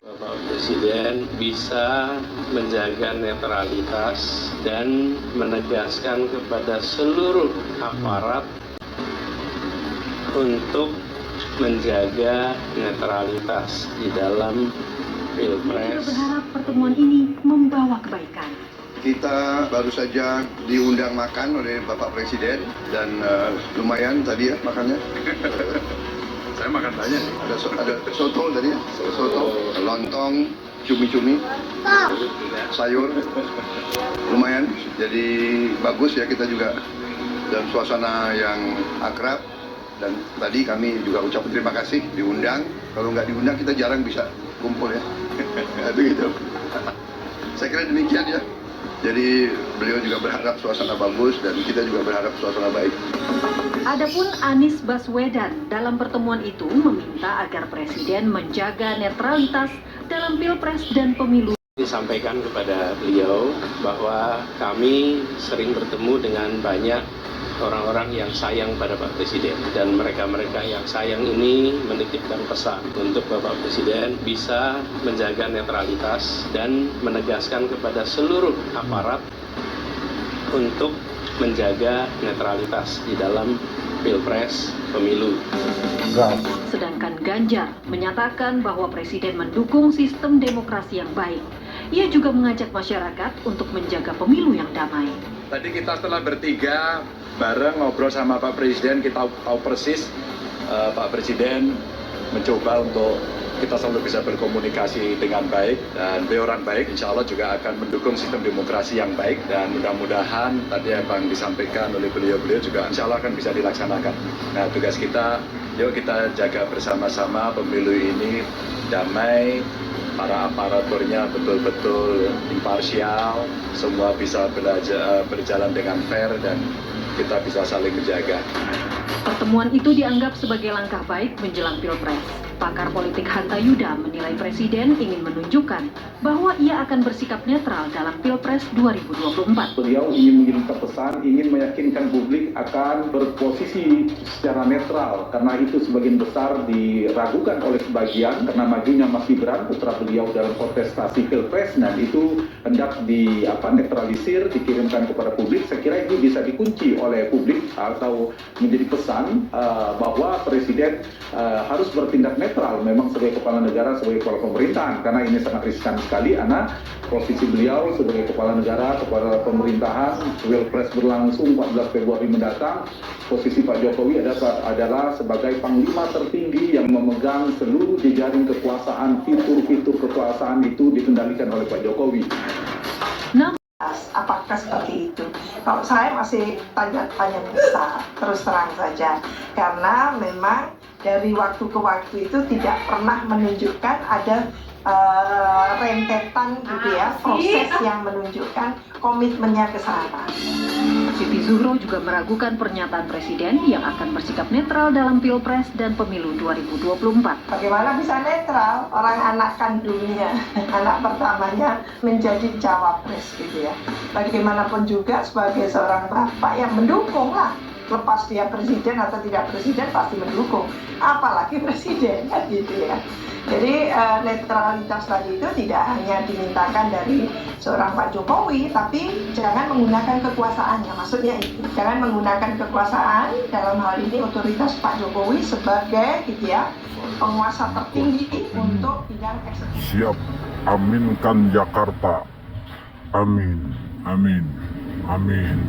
Bapak Presiden bisa menjaga netralitas dan menegaskan kepada seluruh aparat untuk menjaga netralitas di dalam Pilpres. Kita berharap pertemuan ini membawa kebaikan. Kita baru saja diundang makan oleh Bapak Presiden dan lumayan tadi ya makannya. Saya makan banyak. Ada soto tadi ya, soto, lontong, cumi-cumi, sayur, lumayan. Jadi bagus ya, kita juga dalam suasana yang akrab. Dan tadi kami juga ucap terima kasih diundang. Kalau nggak diundang kita jarang bisa kumpul ya. Begitu. Saya kira demikian ya. Jadi beliau juga berharap suasana bagus dan kita juga berharap suasana baik. Adapun Anies Baswedan dalam pertemuan itu meminta agar Presiden menjaga netralitas dalam Pilpres dan Pemilu. Disampaikan kepada beliau bahwa kami sering bertemu dengan banyak orang-orang yang sayang pada Pak Presiden, dan mereka-mereka yang sayang ini menitipkan pesan untuk Bapak Presiden bisa menjaga netralitas dan menegaskan kepada seluruh aparat untuk menjaga netralitas di dalam Pilpres Pemilu. Sedangkan Ganjar menyatakan bahwa Presiden mendukung sistem demokrasi yang baik. Ia juga mengajak masyarakat untuk menjaga pemilu yang damai. Tadi kita setelah bertiga bareng ngobrol sama Pak Presiden, kita tahu persis Pak Presiden mencoba untuk kita selalu bisa berkomunikasi dengan baik, dan beliau orang baik, insya Allah juga akan mendukung sistem demokrasi yang baik, dan mudah-mudahan tadi yang disampaikan oleh beliau-beliau juga insya Allah akan bisa dilaksanakan. Nah, tugas kita, yuk kita jaga bersama-sama pemilu ini damai, para aparaturnya betul-betul imparsial, semua bisa berjalan dengan fair dan kita bisa saling menjaga. Pertemuan itu dianggap sebagai langkah baik menjelang Pilpres. Pakar politik Hanta Yuda menilai Presiden ingin menunjukkan bahwa ia akan bersikap netral dalam Pilpres 2024. Beliau ingin mengirimkan pesan, ingin meyakinkan publik akan berposisi secara netral, karena itu sebagian besar diragukan oleh sebagian karena majunya Mas Gibran, putra beliau dalam kontestasi Pilpres, dan itu hendak netralisir, dikirimkan kepada publik. Saya kira ini bisa dikunci oleh publik atau menjadi pesan bahwa Presiden harus bertindak netral memang sebagai kepala negara, sebagai kepala pemerintahan, karena ini sangat riskan sekali karena posisi beliau sebagai kepala negara, kepala pemerintahan, Pilpres berlangsung 14 Februari mendatang. Posisi Pak Jokowi adalah sebagai panglima tertinggi yang memegang seluruh jejaring kekuasaan, fitur-fitur kekuasaan itu dikendalikan oleh Pak Jokowi. Apakah seperti itu? Kalau saya masih tanya-tanya besar, terus terang saja, karena memang dari waktu ke waktu itu tidak pernah menunjukkan ada rentetan gitu ya, proses yang menunjukkan komitmennya ke sana. Siti Zuhro juga meragukan pernyataan Presiden yang akan bersikap netral dalam Pilpres dan Pemilu 2024. Bagaimana bisa netral? Orang anak kandungnya, anak pertamanya menjadi cawapres gitu ya. Bagaimanapun juga sebagai seorang bapak yang mendukung lah. Lepas dia presiden atau tidak presiden pasti mendukung, apalagi presiden kan gitu ya. Jadi netralitas tadi itu tidak hanya dimintakan dari seorang Pak Jokowi, tapi jangan menggunakan kekuasaannya. Maksudnya itu, jangan menggunakan kekuasaan dalam hal ini otoritas Pak Jokowi sebagai gitu ya, penguasa tertinggi untuk bidang eksekutif. Siap, aminkan Jakarta. Amin, amin, amin.